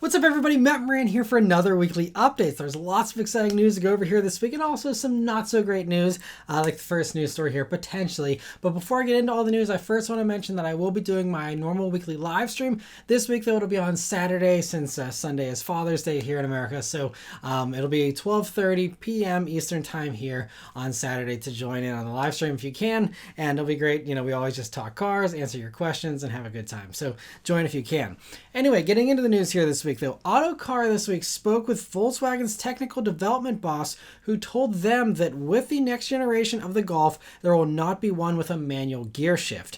What's up, everybody? Maran here for another weekly update. There's lots of exciting news to go over here this week, and also some not so great news, like the first news story here, potentially. But before I get into all the news, I first want to mention that I will be doing my normal weekly live stream. This week, though, it'll be on Saturday, since Sunday is Father's Day here in America. So it'll be 12:30 p.m. Eastern Time here on Saturday to join in on the live stream if you can. And it'll be great. You know, we always just talk cars, answer your questions, and have a good time. So join if you can. Anyway, getting into the news here this week, though, Autocar this week spoke with Volkswagen's technical development boss, who told them that with the next generation of the Golf, there will not be one with a manual gear shift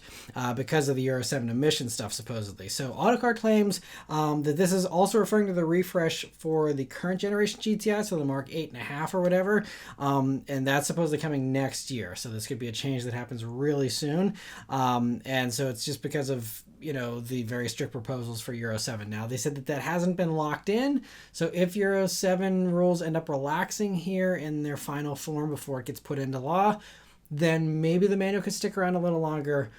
because of the Euro 7 emission stuff, supposedly. So Autocar claims that this is also referring to the refresh for the current generation GTI, so the Mark 8.5 or whatever, and that's supposedly coming next year. So this could be a change that happens really soon, and so it's just because of the very strict proposals for Euro 7. Now, they said that that hasn't been locked in, so if Euro 7 rules end up relaxing here in their final form before it gets put into law, then maybe the manual could stick around a little longer.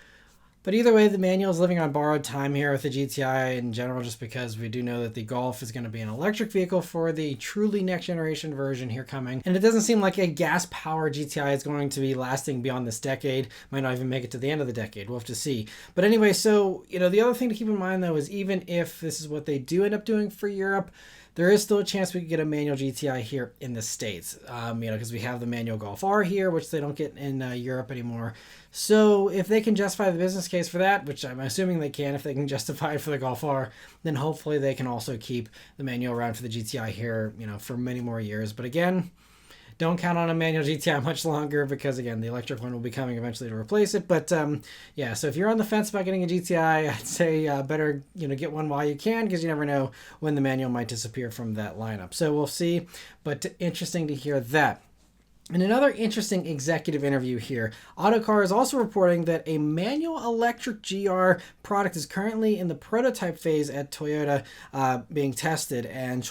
But either way, the manual is living on borrowed time here with the GTI in general, just because we do know that the Golf is going to be an electric vehicle for the truly next generation version here coming. And it doesn't seem like a gas-powered GTI is going to be lasting beyond this decade. Might not even make it to the end of the decade. We'll have to see. But anyway, so, the other thing to keep in mind, though, is even if this is what they do end up doing for Europe, there is still a chance we could get a manual GTI here in the States, because we have the manual Golf R here, which they don't get in Europe anymore. So if they can justify the business case for that, which I'm assuming they can, if they can justify it for the Golf R, then hopefully they can also keep the manual around for the GTI here, for many more years. But again, don't count on a manual GTI much longer because, again, the electric one will be coming eventually to replace it. But, yeah, so if you're on the fence about getting a GTI, I'd say better, get one while you can, because you never know when the manual might disappear from that lineup. So we'll see, but interesting to hear that. In another interesting executive interview here, Autocar is also reporting that a manual electric GR product is currently in the prototype phase at Toyota being tested. And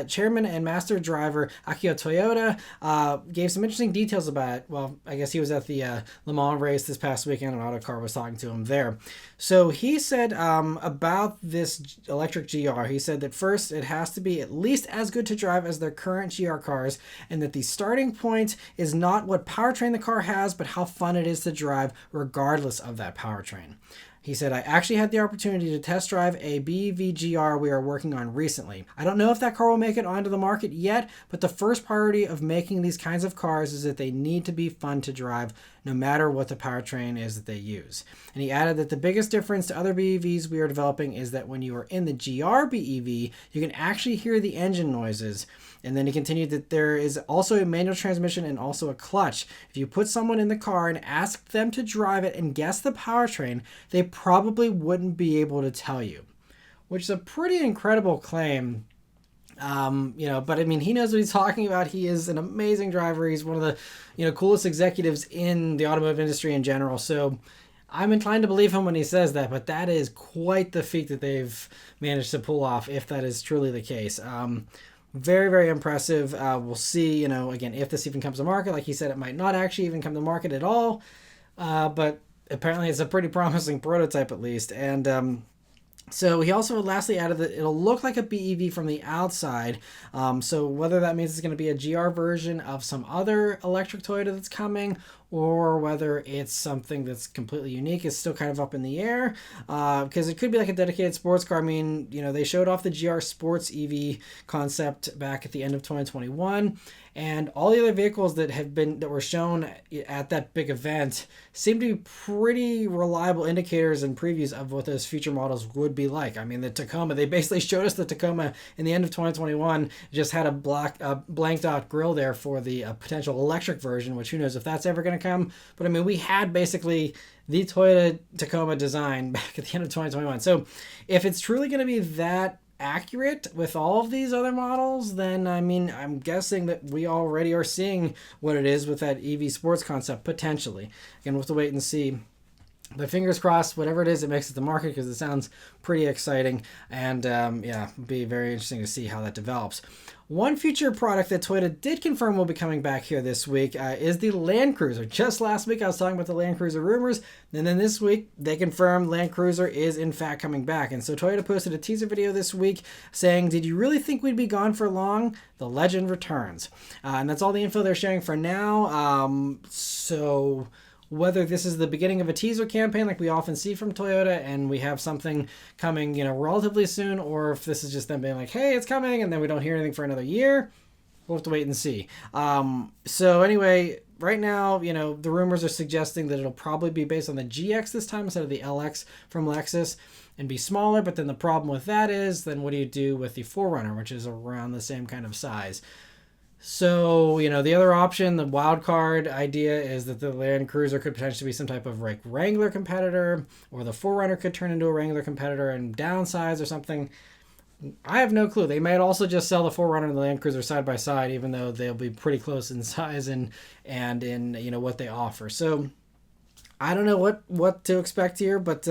chairman and master driver Akio Toyoda gave some interesting details about it. Well, I guess he was at the Le Mans race this past weekend, and Autocar was talking to him there. So he said about this electric GR, he said that first, it has to be at least as good to drive as their current GR cars, and that the starting point is not what powertrain the car has, but how fun it is to drive regardless of that powertrain. He said, I actually had the opportunity to test drive a BEV GR we are working on recently. I don't know if that car will make it onto the market yet, but the first priority of making these kinds of cars is that they need to be fun to drive, no matter what the powertrain is that they use. And he added that the biggest difference to other BEVs we are developing is that when you are in the GR BEV, you can actually hear the engine noises. And then he continued that there is also a manual transmission and also a clutch. If you put someone in the car and ask them to drive it and guess the powertrain, they probably wouldn't be able to tell you, which is a pretty incredible claim. But I mean, he knows what he's talking about. He is an amazing driver. He's one of the, coolest executives in the automotive industry in general. So I'm inclined to believe him when he says that, but that is quite the feat that they've managed to pull off, if that is truly the case. Very, very impressive. We'll see, again, if this even comes to market. Like he said, it might not actually even come to market at all, but apparently it's a pretty promising prototype at least. And so he also lastly added that it'll look like a BEV from the outside. So whether that means it's going to be a GR version of some other electric Toyota that's coming, or whether it's something that's completely unique, is still kind of up in the air, because it could be like a dedicated sports car. I mean, they showed off the GR Sports EV concept back at the end of 2021, and all the other vehicles that were shown at that big event seem to be pretty reliable indicators and previews of what those future models would be like. I mean, the Tacoma, they basically showed us the Tacoma in the end of 2021, just had a blanked out grille there for the potential electric version, which who knows if that's ever going to come. But I mean, we had basically the Toyota Tacoma design back at the end of 2021. So if it's truly going to be that accurate with all of these other models, then I mean, I'm guessing that we already are seeing what it is with that EV sports concept potentially. Again, we'll have to wait and see. But fingers crossed, whatever it is, it makes it to market because it sounds pretty exciting. And yeah, it'll be very interesting to see how that develops. One future product that Toyota did confirm will be coming back here this week is the Land Cruiser. Just last week, I was talking about the Land Cruiser rumors. And then this week, they confirmed Land Cruiser is in fact coming back. And so Toyota posted a teaser video this week saying, "Did you really think we'd be gone for long? The legend returns." And that's all the info they're sharing for now. So whether this is the beginning of a teaser campaign like we often see from Toyota and we have something coming, relatively soon, or if this is just them being like, hey, it's coming, and then we don't hear anything for another year, we'll have to wait and see. So anyway, right now, the rumors are suggesting that it'll probably be based on the GX this time instead of the LX from Lexus and be smaller. But then the problem with that is, then what do you do with the 4Runner, which is around the same kind of size? So, the other option, the wild card idea, is that the Land Cruiser could potentially be some type of like Wrangler competitor, or the 4Runner could turn into a Wrangler competitor and downsize or something. I have no clue. They might also just sell the 4Runner and the Land Cruiser side by side, even though they'll be pretty close in size and in what they offer. So I don't know what to expect here, but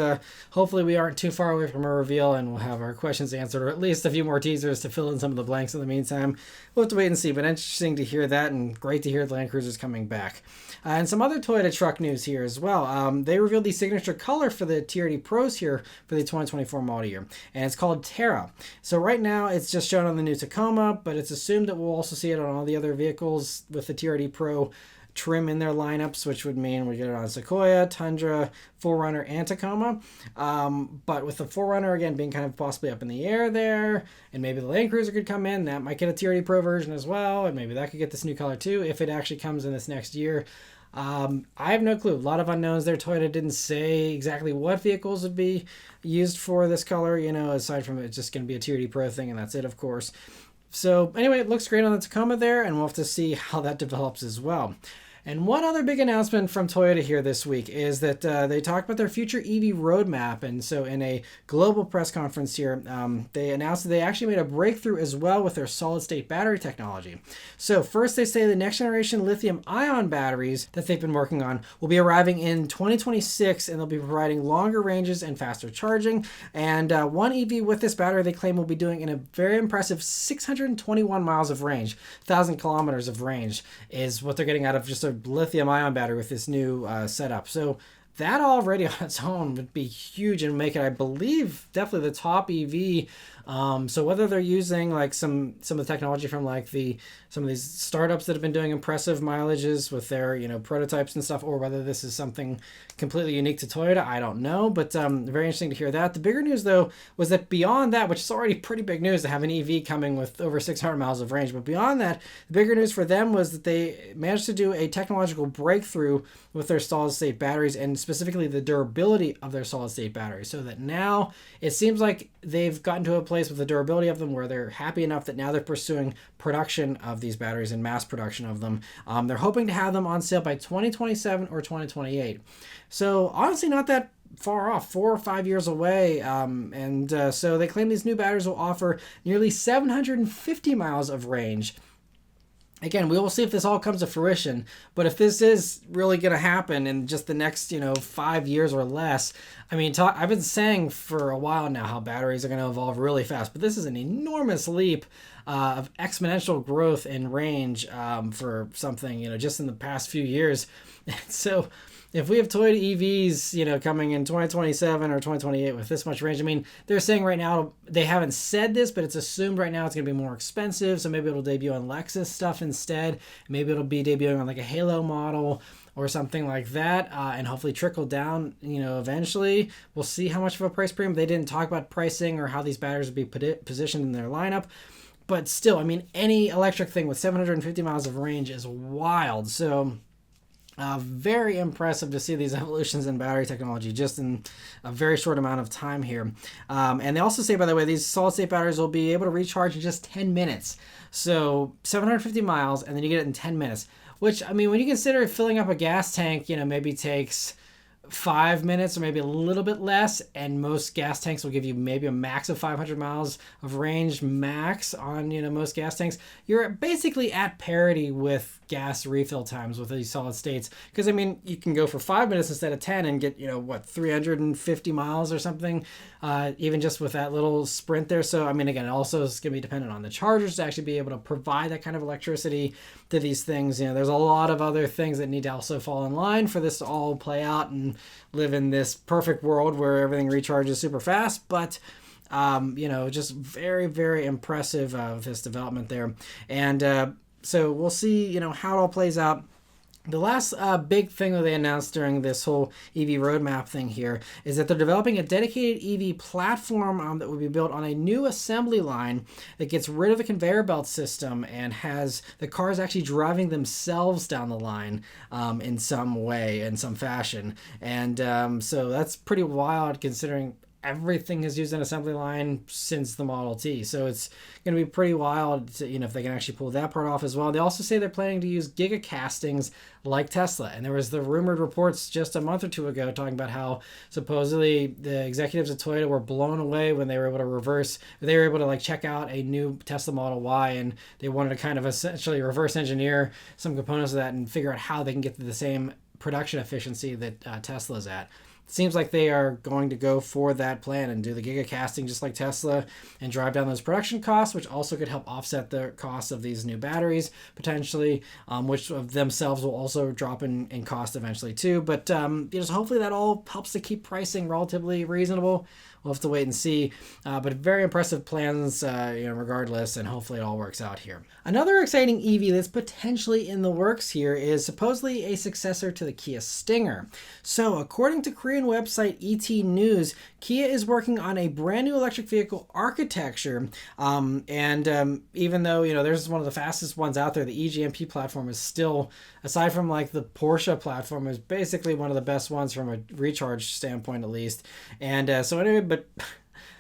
hopefully we aren't too far away from a reveal and we'll have our questions answered, or at least a few more teasers to fill in some of the blanks in the meantime. We'll have to wait and see, but interesting to hear that and great to hear the Land Cruiser's coming back. And some other Toyota truck news here as well. They revealed the signature color for the TRD Pros here for the 2024 model year, and it's called Terra. So right now it's just shown on the new Tacoma, but it's assumed that we'll also see it on all the other vehicles with the TRD Pro trim in their lineups, which would mean we get it on Sequoia, Tundra, 4Runner, and Tacoma. But with the 4Runner, again, being kind of possibly up in the air there, and maybe the Land Cruiser could come in, that might get a TRD Pro version as well, and maybe that could get this new color too, if it actually comes in this next year. I have no clue. A lot of unknowns there. Toyota didn't say exactly what vehicles would be used for this color, aside from it's just going to be a TRD Pro thing, and that's it, of course. So anyway, it looks great on the Tacoma there, and we'll have to see how that develops as well. And one other big announcement from Toyota here this week is that they talked about their future EV roadmap. And so in a global press conference here, they announced that they actually made a breakthrough as well with their solid-state battery technology. So first, they say the next generation lithium-ion batteries that they've been working on will be arriving in 2026, and they'll be providing longer ranges and faster charging. And one EV with this battery, they claim, will be doing in a very impressive 621 miles of range. 1,000 kilometers of range is what they're getting out of just a lithium-ion battery with this new setup. So that already on its own would be huge and make it, I believe, definitely the top EV. So whether they're using like some of the technology from like some of these startups that have been doing impressive mileages with their prototypes and stuff, or whether this is something completely unique to Toyota, I don't know. But very interesting to hear that. The bigger news though was that beyond that, which is already pretty big news to have an EV coming with over 600 miles of range, but beyond that, the bigger news for them was that they managed to do a technological breakthrough with their solid-state batteries, and specifically the durability of their solid-state batteries, so that now it seems like they've gotten to a place with the durability of them where they're happy enough that now they're pursuing production of these batteries and mass production of them. They're hoping to have them on sale by 2027 or 2028. So honestly, not that far off, 4 or 5 years away. So they claim these new batteries will offer nearly 750 miles of range. Again, we will see if this all comes to fruition, but if this is really going to happen in just the next, 5 years or less, I mean, I've been saying for a while now how batteries are going to evolve really fast, but this is an enormous leap of exponential growth in range for something, just in the past few years. So if we have Toyota EVs, coming in 2027 or 2028 with this much range, I mean, they're saying right now, they haven't said this, but it's assumed right now it's going to be more expensive. So maybe it'll debut on Lexus stuff instead. Maybe it'll be debuting on like a Halo model or something like that, and hopefully trickle down, eventually. We'll see how much of a price premium. They didn't talk about pricing or how these batteries would be positioned in their lineup. But still, I mean, any electric thing with 750 miles of range is wild. So very impressive to see these evolutions in battery technology just in a very short amount of time here. And they also say, by the way, these solid-state batteries will be able to recharge in just 10 minutes. So 750 miles, and then you get it in 10 minutes. Which, I mean, when you consider filling up a gas tank, maybe takes 5 minutes or maybe a little bit less, and most gas tanks will give you maybe a max of 500 miles of range max on most gas tanks. You're basically at parity with gas refill times with these solid states, because I mean you can go for 5 minutes instead of 10 and get 350 miles or something, even just with that little sprint there. So I mean, again, also it's going to be dependent on the chargers to actually be able to provide that kind of electricity to these things. There's a lot of other things that need to also fall in line for this to all play out and live in this perfect world where everything recharges super fast. But just very, very impressive of this development there. And so we'll see how it all plays out. The last big thing that they announced during this whole EV roadmap thing here is that they're developing a dedicated EV platform that will be built on a new assembly line that gets rid of the conveyor belt system and has the cars actually driving themselves down the line in some way, in some fashion. And so that's pretty wild considering everything has used an assembly line since the Model T. So it's going to be pretty wild to, if they can actually pull that part off as well. They also say they're planning to use giga castings like Tesla. And there was the rumored reports just a month or two ago talking about how supposedly the executives at Toyota were blown away when they were able to check out a new Tesla Model Y, and they wanted to kind of essentially reverse engineer some components of that and figure out how they can get to the same production efficiency that Tesla's at. Seems like they are going to go for that plan and do the giga casting just like Tesla and drive down those production costs, which also could help offset the cost of these new batteries potentially, which of themselves will also drop in cost eventually too. But so hopefully that all helps to keep pricing relatively reasonable. We'll have to wait and see, but very impressive plans, regardless, and hopefully it all works out here. Another exciting EV that's potentially in the works here is supposedly a successor to the Kia Stinger. So according to Korean website ET News, Kia is working on a brand new electric vehicle architecture, and even though there's one of the fastest ones out there, the EGMP platform is still, aside from like the Porsche platform, is basically one of the best ones from a recharge standpoint at least. And so anyway, but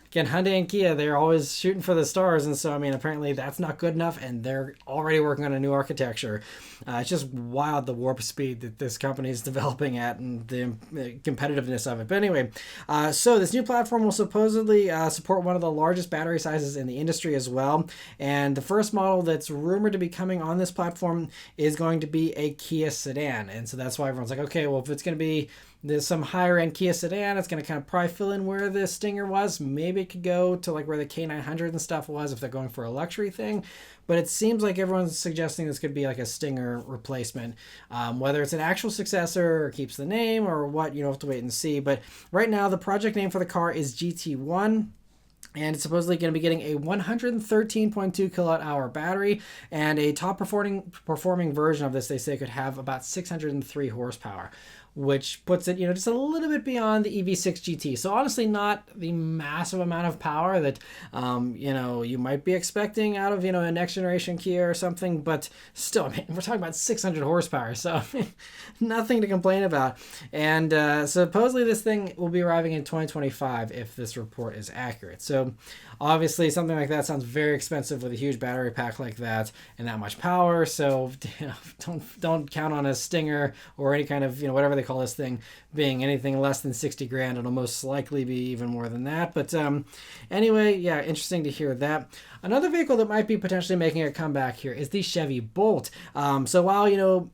again, Hyundai and Kia, they're always shooting for the stars, and so I mean apparently that's not good enough, and they're already working on a new architecture. It's just wild the warp speed that this company is developing at and the competitiveness of it. But anyway, so this new platform will supposedly support one of the largest battery sizes in the industry as well, and the first model that's rumored to be coming on this platform is going to be a Kia sedan. And so that's why everyone's like, okay, well, if it's going to be there's some higher end Kia sedan, it's going to kind of probably fill in where the Stinger was. Maybe it could go to like where the K900 and stuff was if they're going for a luxury thing. But it seems like everyone's suggesting this could be like a Stinger replacement. Whether it's an actual successor or keeps the name or what, have to wait and see. But right now, the project name for the car is GT1. And it's supposedly going to be getting a 113.2 kilowatt hour battery, and a top performing version of this, they say, could have about 603 horsepower, which puts it, just a little bit beyond the EV6 GT. So honestly, not the massive amount of power that, you might be expecting out of, a next generation Kia or something, but still, I mean, we're talking about 600 horsepower, so nothing to complain about. And supposedly this thing will be arriving in 2025 if this report is accurate. So obviously something like that sounds very expensive with a huge battery pack like that and that much power. So don't count on a Stinger or any kind of, whatever they call this thing, being anything less than 60 grand. It'll most likely be even more than that. But anyway, yeah, interesting to hear that. Another vehicle that might be potentially making a comeback here is the Chevy Bolt. So while,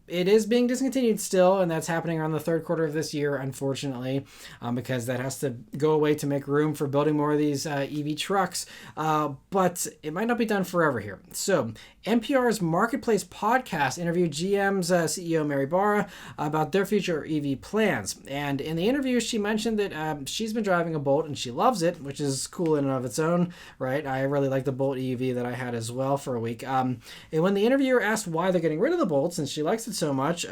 it is being discontinued still, and that's happening around the third quarter of this year, unfortunately, because that has to go away to make room for building more of these EV trucks. But it might not be done forever here. So NPR's Marketplace podcast interviewed GM's CEO Mary Barra about their future EV plans. And in the interview, she mentioned that she's been driving a Bolt and she loves it, which is cool in and of its own, right? I really like the Bolt EV that I had as well for a week. And when the interviewer asked why they're getting rid of the Bolt since she likes it so much,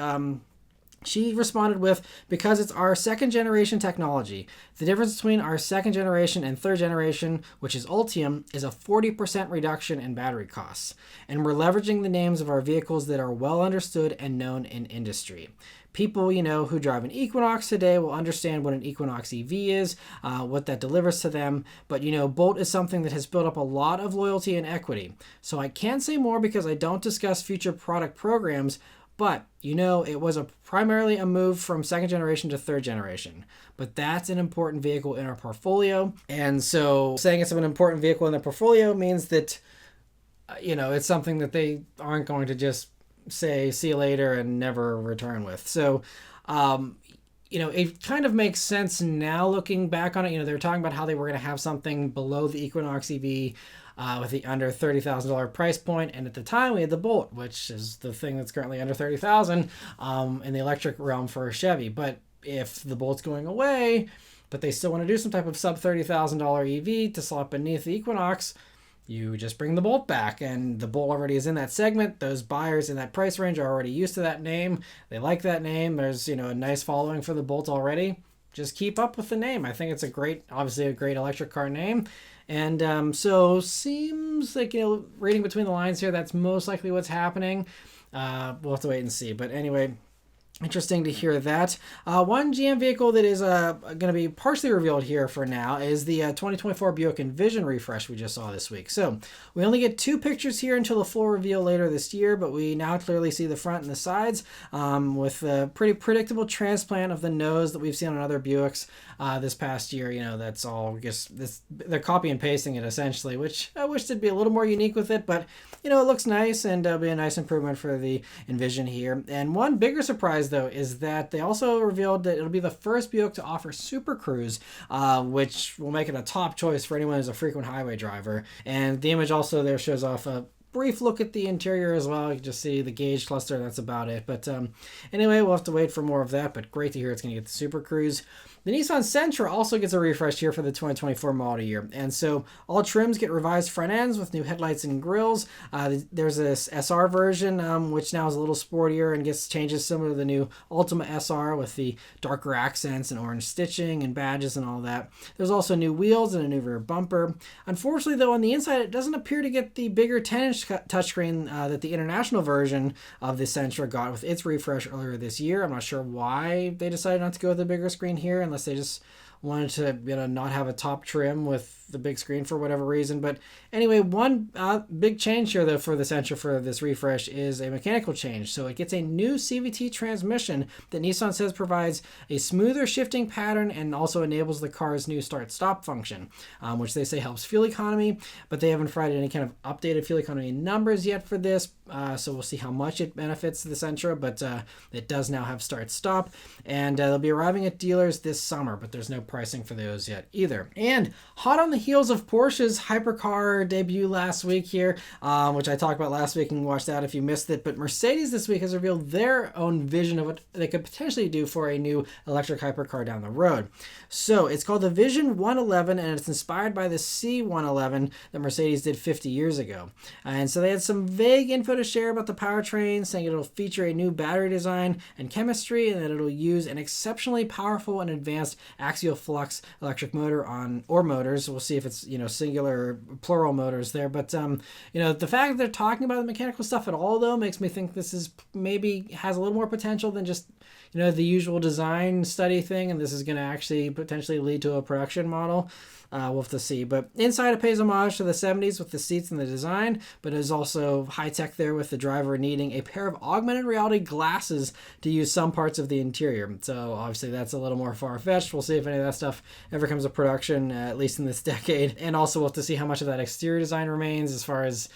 she responded with, because it's our second generation technology. The difference between our second generation and third generation, which is Ultium, is a 40% reduction in battery costs. And we're leveraging the names of our vehicles that are well understood and known in industry. People, who drive an Equinox today will understand what an Equinox EV is, what that delivers to them. But, Bolt is something that has built up a lot of loyalty and equity. So I can't say more because I don't discuss future product programs, But, it was primarily a move from second generation to third generation. But that's an important vehicle in our portfolio. And so saying it's an important vehicle in the portfolio means that, it's something that they aren't going to just say, see you later and never return with. So, it kind of makes sense now looking back on it. They were talking about how they were going to have something below the Equinox EV with the under $30,000 price point. And at the time we had the Bolt, which is the thing that's currently under $30,000 in the electric realm for Chevy. But if the Bolt's going away, but they still want to do some type of sub $30,000 EV to slot beneath the Equinox, you just bring the Bolt back, and the Bolt already is in that segment. Those buyers in that price range are already used to that name. They like that name. There's, a nice following for the Bolt already. Just keep up with the name. I think it's obviously a great electric car name. And so seems like, reading between the lines here, that's most likely what's happening. We'll have to wait and see. But anyway, interesting to hear that. One GM vehicle that is going to be partially revealed here for now is the 2024 Buick Envision refresh we just saw this week. So we only get 2 pictures here until the full reveal later this year, but we now clearly see the front and the sides with a pretty predictable transplant of the nose that we've seen on other Buicks this past year. That's all just they're copy and pasting it essentially, which I wish they'd be a little more unique with it, but it looks nice and it'll be a nice improvement for the Envision here. And one bigger surprise though is that they also revealed that it'll be the first Buick to offer Super Cruise, which will make it a top choice for anyone who's a frequent highway driver. And the image also there shows off a brief look at the interior as well. You can just see the gauge cluster. That's about it. But anyway, we'll have to wait for more of that, but great to hear it's going to get the Super Cruise. The Nissan Sentra also gets a refresh here for the 2024 model year. And so all trims get revised front ends with new headlights and grills. There's this SR version, which now is a little sportier and gets changes similar to the new Ultima SR with the darker accents and orange stitching and badges and all that. There's also new wheels and a new rear bumper. Unfortunately, though, on the inside, it doesn't appear to get the bigger 10-inch touchscreen that the international version of the Sentra got with its refresh earlier this year. I'm not sure why they decided not to go with a bigger screen here, unless they just wanted to not have a top trim with the big screen for whatever reason. But anyway, one big change here though for the Sentra for this refresh is a mechanical change. So it gets a new CVT transmission that Nissan says provides a smoother shifting pattern and also enables the car's new start-stop function, which they say helps fuel economy, but they haven't provided any kind of updated fuel economy numbers yet for this. So we'll see how much it benefits the Sentra, but it does now have start-stop, and they'll be arriving at dealers this summer, but there's no pricing for those yet either. And hot on the heels of Porsche's hypercar debut last week here, which I talked about last week, and watch that if you missed it, but Mercedes this week has revealed their own vision of what they could potentially do for a new electric hypercar down the road. So it's called the Vision 111, and it's inspired by the C111 that Mercedes did 50 years ago. And so they had some vague info to share about the powertrain, saying it'll feature a new battery design and chemistry, and that it'll use an exceptionally powerful and advanced axial flux electric motor or motors. We'll see if it's singular or plural motors there, but the fact that they're talking about the mechanical stuff at all though makes me think this is maybe has a little more potential than just the usual design study thing, and this is going to actually potentially lead to a production model. We'll have to see. But inside it pays homage to the 70s with the seats and the design, but is also high-tech there with the driver needing a pair of augmented reality glasses to use some parts of the interior. So obviously that's a little more far-fetched. We'll see if any of that stuff ever comes to production, at least in this decade. And also we'll have to see how much of that exterior design remains as far as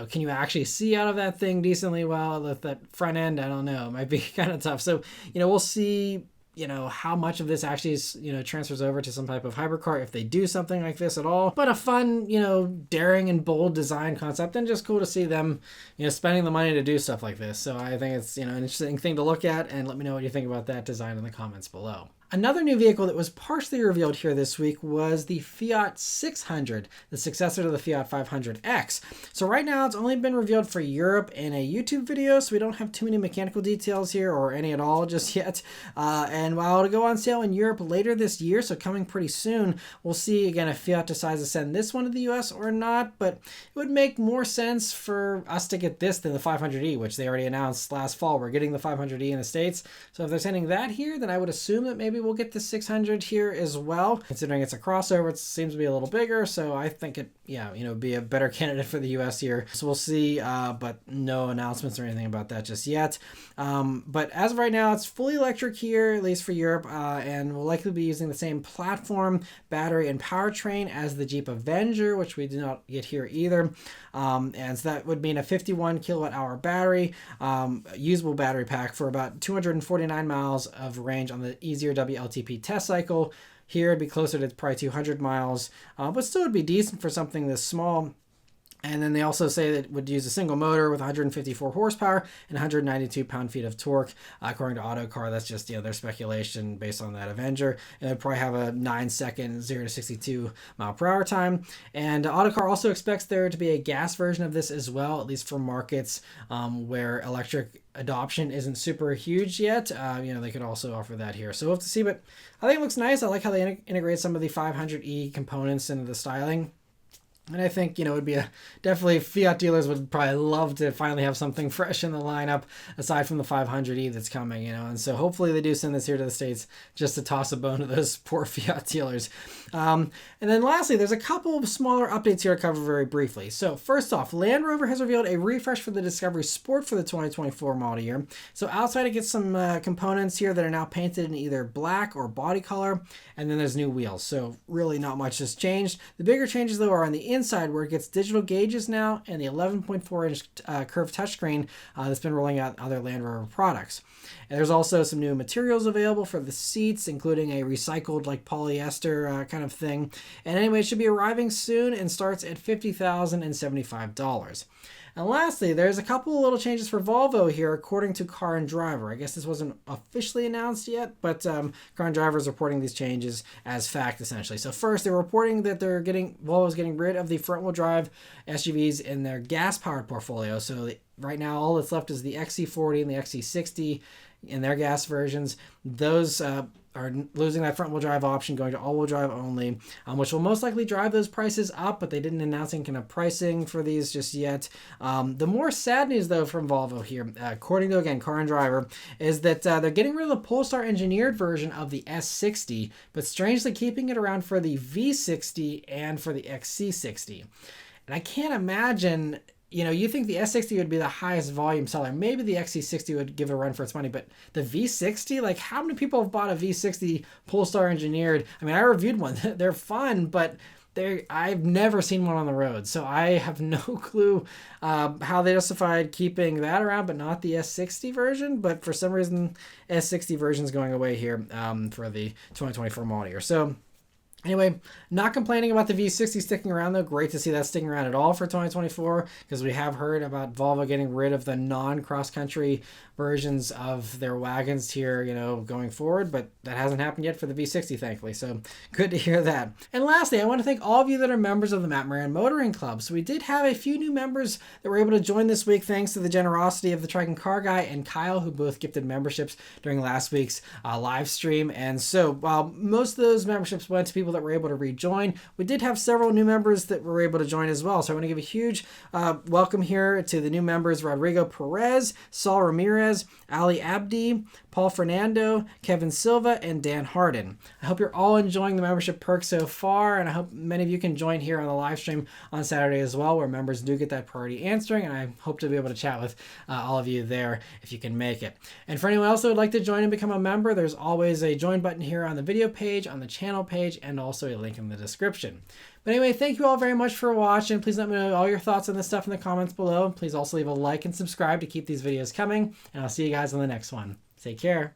can you actually see out of that thing decently well? With that front end, I don't know. It might be kind of tough. So, we'll see, how much of this actually is, transfers over to some type of hypercar if they do something like this at all. But a fun, daring and bold design concept, and just cool to see them, spending the money to do stuff like this. So I think it's, an interesting thing to look at, and let me know what you think about that design in the comments below. Another new vehicle that was partially revealed here this week was the Fiat 600, the successor to the Fiat 500X. So right now it's only been revealed for Europe in a YouTube video, so we don't have too many mechanical details here, or any at all just yet. And while it'll go on sale in Europe later this year, so coming pretty soon, we'll see again if Fiat decides to send this one to the US or not, but it would make more sense for us to get this than the 500e, which they already announced last fall. We're getting the 500e in the States, so if they're sending that here, then I would assume that maybe we'll get the 600 here as well. Considering it's a crossover, it seems to be a little bigger, so I think it, yeah, you know, be a better candidate for the US here. So we'll see, but no announcements or anything about that just yet. But as of right now, it's fully electric here, at least for Europe, and will likely be using the same platform, battery, and powertrain as the Jeep Avenger, which we do not get here either. And so that would mean a 51 kilowatt hour battery, usable battery pack for about 249 miles of range on the easier WLTP test cycle. Here it'd be closer to probably 200 miles, but still would be decent for something this small. And then they also say that it would use a single motor with 154 horsepower and 192 pound-feet of torque. According to Autocar, that's just, you know, their speculation based on that Avenger. And it would probably have a 9-second 0 to 62 mile per hour time. And Autocar also expects there to be a gas version of this as well, at least for markets where electric adoption isn't super huge yet. You know, they could also offer that here. So we'll have to see, but I think it looks nice. I like how they integrate some of the 500e components into the styling. And I think, you know, it would be definitely Fiat dealers would probably love to finally have something fresh in the lineup aside from the 500e that's coming, you know. And so hopefully they do send this here to the States just to toss a bone to those poor Fiat dealers. And then lastly, there's a couple of smaller updates here to cover very briefly. So first off, Land Rover has revealed a refresh for the Discovery Sport for the 2024 model year. So outside it gets some components here that are now painted in either black or body color. And then there's new wheels. So really not much has changed. The bigger changes though are on the inside where it gets digital gauges now and the 11.4 inch curved touchscreen that's been rolling out other Land Rover products. And there's also some new materials available for the seats, including a recycled like polyester kind of thing. And anyway, it should be arriving soon and starts at $50,075. And lastly, there's a couple of little changes for Volvo here, according to Car and Driver. I guess this wasn't officially announced yet, but Car and Driver is reporting these changes as fact, essentially. So first, they're reporting that Volvo's getting rid of the front-wheel drive SUVs in their gas-powered portfolio. So right now, all that's left is the XC40 and the XC60 in their gas versions. Those are losing that front-wheel drive option, going to all-wheel drive only, which will most likely drive those prices up, but they didn't announce any kind of pricing for these just yet. The more sad news, though, from Volvo here, according to, again, Car and Driver, is that they're getting rid of the Polestar engineered version of the S60, but strangely keeping it around for the V60 and for the XC60. And I can't imagine... You know, you think the S60 would be the highest volume seller. Maybe the XC60 would give it a run for its money, but the V60, like how many people have bought a V60 Polestar engineered? I mean, I reviewed one. They're fun, but I've never seen one on the road. So I have no clue how they justified keeping that around, but not the S60 version. But for some reason, S60 version is going away here for the 2024 model year. So anyway, not complaining about the V60 sticking around, though. Great to see that sticking around at all for 2024, because we have heard about Volvo getting rid of the non-cross-country versions of their wagons here, you know, going forward, but that hasn't happened yet for the V60, thankfully, so good to hear that. And lastly, I want to thank all of you that are members of the Maran Motoring Club. So we did have a few new members that were able to join this week, thanks to the generosity of the Triton Car Guy and Kyle, who both gifted memberships during last week's live stream. And so while most of those memberships went to people that were able to rejoin, we did have several new members that were able to join as well. So I want to give a huge welcome here to the new members: Rodrigo Perez, Saul Ramirez, Ali Abdi, Paul Fernando, Kevin Silva, and Dan Harden. I hope you're all enjoying the membership perks so far, and I hope many of you can join here on the live stream on Saturday as well, where members do get that priority answering, and I hope to be able to chat with all of you there if you can make it. And for anyone else that would like to join and become a member, there's always a join button here on the video page, on the channel page, and also a link in the description. But anyway, thank you all very much for watching. Please let me know all your thoughts on this stuff in the comments below. Please also leave a like and subscribe to keep these videos coming, and I'll see you guys on the next one. Take care.